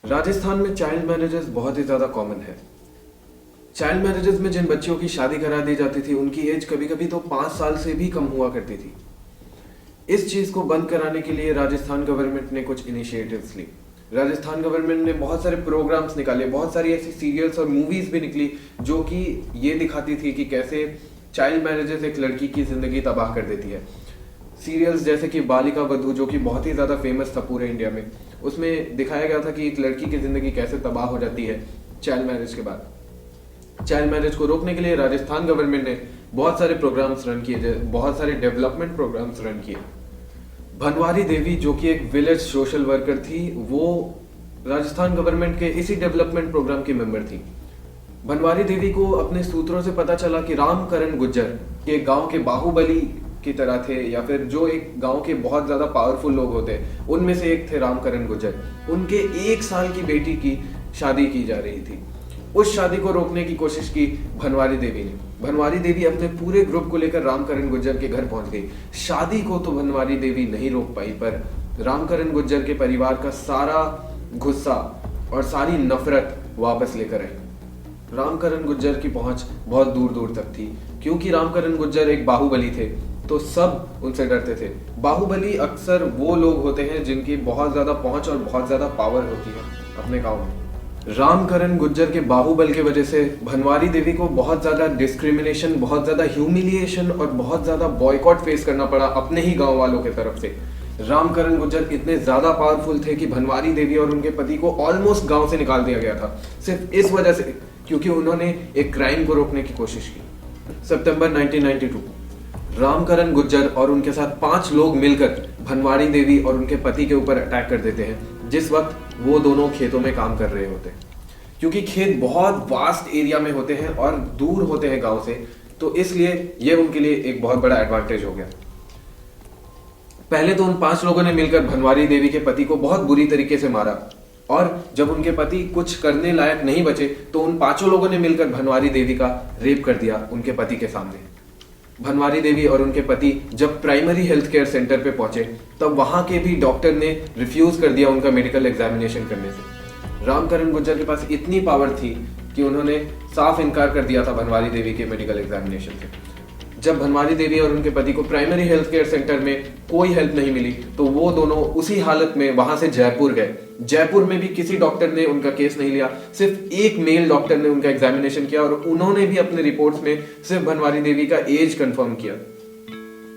राजस्थान में child marriages बहुत ही ज़्यादा कॉमन है। चाइल्ड मैरिजेस में जिन बच्चियों की शादी करा दी जाती थी उनकी एज कभी कभी तो 5 साल से भी कम हुआ करती थी। इस चीज़ को बंद कराने के लिए राजस्थान गवर्नमेंट ने कुछ इनिशिएटिव्स ली। राजस्थान गवर्नमेंट ने बहुत सारे प्रोग्राम्स निकाले, बहुत सारी ऐसी सीरियल्स और मूवीज़ भी निकली जो कि ये दिखाती थी कि कैसे चाइल्ड मैरिजेस एक लड़की की ज़िंदगी तबाह कर देती है। सीरियल्स जैसे कि बालिका वधू, जो कि बहुत ही ज़्यादा फेमस था पूरे इंडिया में, उसमें दिखाया गया था कि एक लड़की की ज़िंदगी कैसे तबाह हो जाती है चाइल्ड मैरिज के बाद। चाइल्ड मैरिज को रोकने के लिए राजस्थान गवर्नमेंट ने बहुत सारे प्रोग्राम्स रन किए, बहुत सारे डेवलपमेंट प्रोग्राम्स रन किए। भनवारी देवी, जो कि एक विलेज सोशल वर्कर थी, वो राजस्थान गवर्नमेंट के इसी डेवलपमेंट प्रोग्राम की मेंबर थी। भनवारी देवी को अपने सूत्रों से पता चला कि रामकरण गुज्जर के गांव के बाहुबली की तरह थे, या फिर जो एक गांव के बहुत ज्यादा पावरफुल लोग होते हैं उनमें से एक थे रामकरण गुज्जर। उनके 1 साल की बेटी की शादी की जा रही थी। उस शादी को रोकने की कोशिश की भनवारी देवी ने। भनवारी देवी अपने पूरे ग्रुप को लेकर रामकरण गुज्जर के घर पहुंच गई। शादी को तो भनवारी देवी नहीं रोक पाई, पर रामकरण गुज्जर के परिवार का सारा गुस्सा और सारी नफरत वापस लेकर आई। रामकरण गुज्जर की पहुंच बहुत दूर दूर तक थी, क्योंकि रामकरण गुज्जर एक बाहुबली थे तो सब उनसे डरते थे। बाहुबली अक्सर वो लोग होते हैं जिनकी बहुत ज्यादा पहुंच और बहुत ज्यादा पावर होती है अपने गांव में। रामकरण गुज्जर के बाहुबल की वजह से भनवारी देवी को बहुत ज्यादा डिस्क्रिमिनेशन, बहुत ज्यादा ह्यूमिलिएशन और बहुत ज्यादा बॉयकॉट फेस करना पड़ा अपने ही गांव वालों की तरफ से। रामकरण गुज्जर इतने ज्यादा पावरफुल थे कि भनवारी देवी और उनके पति को ऑलमोस्ट गांव से निकाल दिया गया था, सिर्फ इस वजह से क्योंकि उन्होंने एक क्राइम को रोकने की कोशिश की। सितंबर 1992 रामकरण गुज्जर और उनके साथ 5 लोग मिलकर भनवारी देवी और उनके पति के ऊपर अटैक कर देते हैं, जिस वक्त वो दोनों खेतों में काम कर रहे होते हैं। क्योंकि खेत बहुत वास्ट एरिया में होते हैं और दूर होते हैं गांव से, तो इसलिए ये उनके लिए एक बहुत बड़ा एडवांटेज हो गया। पहले तो उन 5 लोगों ने मिलकर भनवारी देवी के पति को बहुत बुरी तरीके से मारा, और जब उनके पति कुछ करने लायक नहीं बचे तो उन 5 लोगों ने मिलकर भनवारी देवी का रेप कर दिया उनके पति के सामने। भनवारी देवी और उनके पति जब प्राइमरी हेल्थ केयर सेंटर पे पहुंचे तब वहां के भी डॉक्टर ने रिफ्यूज कर दिया उनका मेडिकल एग्जामिनेशन करने से। रामकरण गुज्जर के पास इतनी पावर थी कि उन्होंने साफ इनकार कर दिया था भनवारी देवी के मेडिकल एग्जामिनेशन से। जब भनवारी देवी और उनके पति को प्राइमरी हेल्थ केयर सेंटर में कोई हेल्प नहीं मिली तो वो दोनों उसी हालत में वहां से जयपुर गए। जयपुर में भी किसी डॉक्टर ने उनका केस नहीं लिया, सिर्फ एक मेल डॉक्टर ने उनका एग्जामिनेशन किया और उन्होंने भी अपने रिपोर्ट्स में सिर्फ भनवारी देवी का एज कंफर्म किया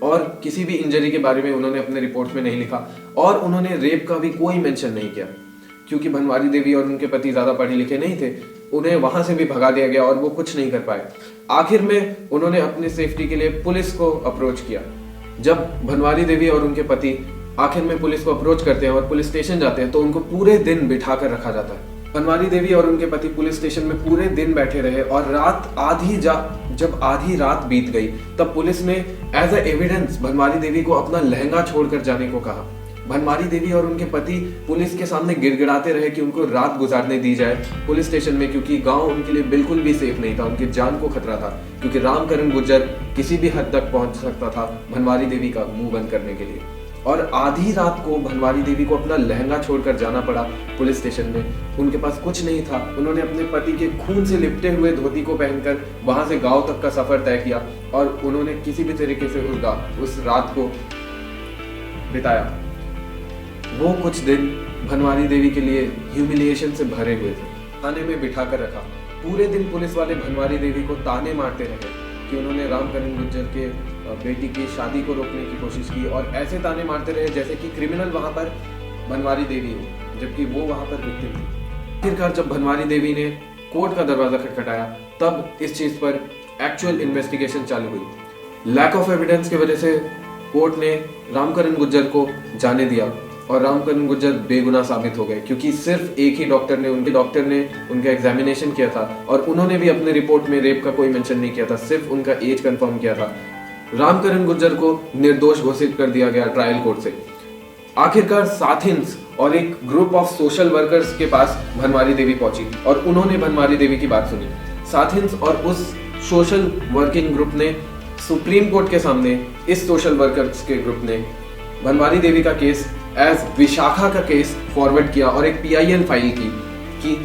और किसी भी इंजरी के बारे में उन्होंने अपने रिपोर्ट्स में नहीं लिखा, और उन्होंने रेप का भी कोई मेंशन नहीं किया। क्योंकि भनवारी देवी और उनके पति ज्यादा पढ़े लिखे नहीं थे, उन्हें वहां से भी भगा दिया गया और वो कुछ नहीं कर पाए। आखिर में उन्होंने अपनी सेफ्टी के लिए पुलिस को अप्रोच किया। जब भनवारी देवी और उनके पति आखिर में पुलिस को अप्रोच करते हैं और पुलिस स्टेशन जाते हैं तो उनको पूरे दिन बिठा कर रखा जाता है। भनवारी देवी और उनके पति पुलिस स्टेशन में पूरे दिन बैठे रहे और जब आधी रात बीत गई तब पुलिस ने एज अ एविडेंस भनवारी देवी को अपना लहंगा छोड़कर जाने को कहा। भनवारी देवी और उनके पति पुलिस के सामने गिड़गिड़ाते रहे कि उनको रात गुजारने दी जाए पुलिस स्टेशन में, क्योंकि गांव उनके लिए बिल्कुल भी सेफ नहीं था, उनकी जान को खतरा था, क्योंकि रामकरण गुज्जर किसी भी हद तक पहुंच सकता था भनवारी देवी का मुंह बंद करने के लिए। और आधी रात को भनवारी देवी को अपना लहंगा छोड़कर जाना पड़ा पुलिस स्टेशन में। उनके पास कुछ नहीं था, उन्होंने अपने पति के खून से लिपटे हुए धोती को पहनकर वहां से गांव तक का सफर तय किया और उन्होंने किसी भी तरीके से उस रात को बिताया। वो कुछ दिन भनवारी देवी के लिए ह्यूमिलिएशन से भरे हुए थे। थाने में बिठा कर रखा, पूरे दिन पुलिस वाले भनवारी देवी को ताने मारते रहे कि उन्होंने रामकरण गुज्जर के बेटी की शादी को रोकने की कोशिश की, और ऐसे ताने मारते रहे जैसे कि क्रिमिनल वहां पर भनवारी देवी हो, जबकि वो वहां पर विक्टिम थी। आखिरकार जब भनवारी देवी ने कोर्ट का दरवाजा खटखटाया तब इस चीज पर एक्चुअल इन्वेस्टिगेशन चालू हुई। लैक ऑफ एविडेंस की वजह से कोर्ट ने रामकरण गुज्जर को जाने दिया और रामकरण गुज्जर बेगुनाह साबित हो गए, क्योंकि सिर्फ एक ही डॉक्टर ने उनका एग्जामिनेशन किया था और उन्होंने भी अपने रिपोर्ट में रेप का कोई मेंशन नहीं किया था, सिर्फ उनका एज कंफर्म किया था। रामकरण गुज्जर को निर्दोष घोषित कर दिया गया ट्रायल कोर्ट से। आखिरकार साथिन्स और एक ग्रुप ऑफ सोशल वर्कर्स के पास भनवारी देवी पहुंची और उन्होंने भनवारी देवी की बात सुनी। साथिन्स और उस सोशल वर्किंग ग्रुप ने सुप्रीम कोर्ट के सामने इस सोशल वर्कर्स के ग्रुप ने भनवारी देवी का केस एज विशाखा का केस फॉरवर्ड किया और एक PIL फाइल की कि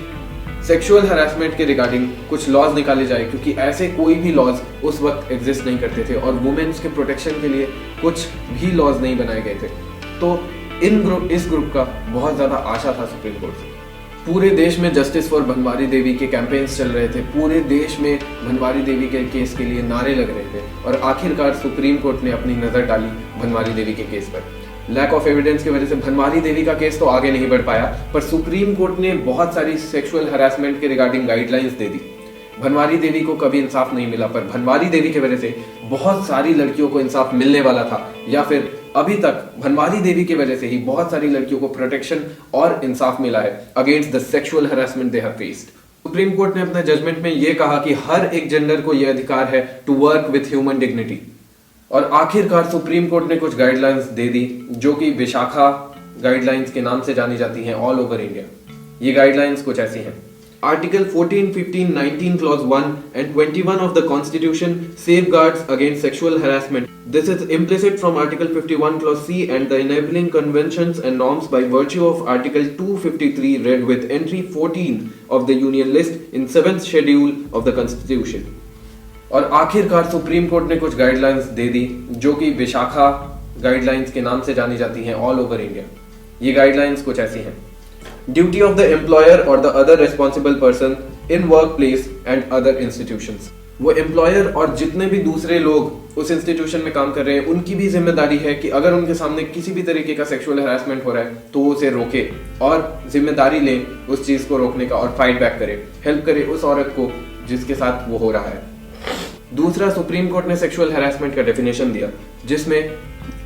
सेक्सुअल हरासमेंट के रिगार्डिंग कुछ लॉज निकाले जाए, क्योंकि ऐसे कोई भी लॉज उस वक्त एग्जिस्ट नहीं करते थे और वुमेन्स के प्रोटेक्शन के लिए कुछ भी लॉज नहीं बनाए गए थे। तो इस ग्रुप का बहुत ज़्यादा आशा था सुप्रीम कोर्ट से। पूरे देश में जस्टिस फॉर भनवारी देवी के कैंपेन्स चल रहे थे, पूरे देश में भनवारी देवी के केस के लिए नारे लग रहे थे और आखिरकार सुप्रीम कोर्ट ने अपनी नज़र डाली भनवारी देवी के केस पर। लैक ऑफ एविडेंस की वजह से भनवारी देवी का केस तो आगे नहीं बढ़ पाया, पर सुप्रीम कोर्ट ने बहुत सारी सेक्सुअल हरासमेंट के रिगार्डिंग गाइडलाइंस दे दी। भनवारी देवी को कभी इंसाफ नहीं मिला, पर भनवारी देवी की वजह से बहुत सारी लड़कियों को इंसाफ मिलने वाला था, या फिर अभी तक भनवारी देवी की वजह से ही बहुत सारी लड़कियों को प्रोटेक्शन और इंसाफ मिला है against the sexual harassment they have faced. Supreme court ने अपने जजमेंट में यह कहा कि हर एक जेंडर को यह अधिकार है to work with human dignity. और आखिरकार सुप्रीम कोर्ट ने कुछ गाइडलाइंस दे दी जो कि विशाखा गाइडलाइंस के नाम से जानी जाती हैं ऑल ओवर इंडिया। ये गाइडलाइंस कुछ ऐसी हैं। Article 14, 15, 19, Clause 1 and 21 of the Constitution safeguards against sexual harassment. This is implicit from Article 51, Clause C and the enabling conventions and norms by virtue of Article 253 read with entry 14 of the Union List in 7th Schedule of the Constitution. और आखिरकार supreme court ने कुछ guidelines दे दी जो कि Vishakha guidelines के नाम से जानी जाती हैं ऑल ओवर इंडिया। ये गाइडलाइंस कुछ ऐसी हैं। Duty of the employer or the other responsible person in workplace and other institutions. वो एम्प्लॉयर और जितने भी दूसरे लोग उस इंस्टीट्यूशन में काम कर रहे हैं उनकी भी जिम्मेदारी है कि अगर उनके सामने किसी भी तरीके का सेक्सुअल हरासमेंट हो रहा है तो वो उसे रोके और जिम्मेदारी ले उस चीज को रोकने का और फाइट बैक करे, हेल्प करे उस औरत को जिसके साथ वो हो रहा है। दूसरा, सुप्रीम कोर्ट ने सेक्सुअल हरासमेंट का डेफिनेशन दिया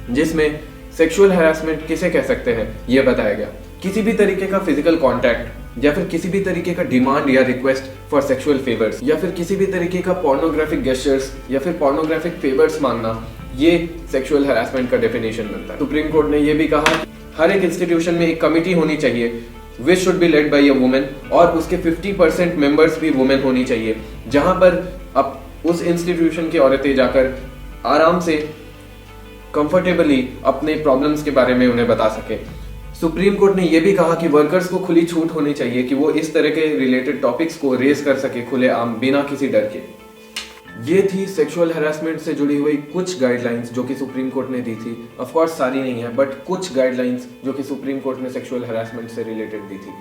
जिसमें सेक्सुअल हरासमेंट किसे कह सकते हैं यह बताया गया। किसी भी तरीके का फिजिकल कांटेक्ट या फिर किसी भी तरीके का डिमांड या रिक्वेस्ट फॉर सेक्सुअल फेवर्स या फिर किसी भी तरीके का पोर्नोग्राफिक गेस्चर्स या फिर पोर्नोग्राफिक फेवर्स मांगना, ये सेक्सुअल हरासमेंट का डेफिनेशन बनता है। सुप्रीम कोर्ट ने यह भी कहा कि हर एक इंस्टीट्यूशन में एक कमिटी होनी चाहिए which should be led by a women और उसके 50% मेंबर्स भी वुमेन होनी चाहिए, जहां पर अब उस इंस्टीट्यूशन की औरतें जाकर आराम से कंफर्टेबली अपने प्रॉब्लम्स के बारे में उन्हें बता सके। सुप्रीम कोर्ट ने यह भी कहा कि वर्कर्स को खुली छूट होनी चाहिए कि वो इस तरह के रिलेटेड टॉपिक्स को रेज कर सके खुलेआम बिना किसी डर के। ये थी सेक्सुअल हरासमेंट से जुड़ी हुई कुछ गाइडलाइंस जो कि सुप्रीम कोर्ट ने दी थी। ऑफ कोर्स सारी नहीं है, बट कुछ गाइडलाइंस जो कि सुप्रीम कोर्ट ने सेक्सुअल हरासमेंट से रिलेटेड दी थी।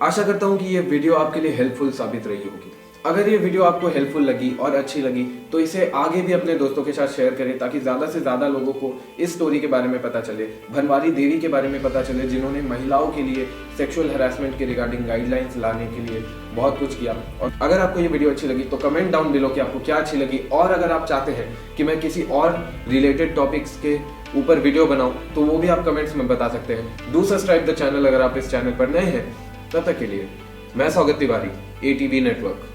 आशा करता हूं कि ये वीडियो आपके लिए हेल्पफुल साबित रही होगी। अगर ये वीडियो आपको हेल्पफुल लगी और अच्छी लगी तो इसे आगे भी अपने दोस्तों के साथ शेयर करें ताकि ज़्यादा से ज़्यादा लोगों को इस स्टोरी के बारे में पता चले, भनवारी देवी के बारे में पता चले, जिन्होंने महिलाओं के लिए सेक्सुअल हरासमेंट के रिगार्डिंग गाइडलाइंस लाने के लिए बहुत कुछ किया। और अगर आपको ये वीडियो अच्छी लगी तो कमेंट डाउन बिलो कि आपको क्या अच्छी लगी, और अगर आप चाहते हैं कि मैं किसी और रिलेटेड टॉपिक्स के ऊपर वीडियो बनाऊं तो वो भी आप कमेंट्स में बता सकते हैं। डू सब्सक्राइब द चैनल अगर आप इस चैनल पर नए हैं। तब तक के लिए मैं स्वागत तिवारी, ATV नेटवर्क।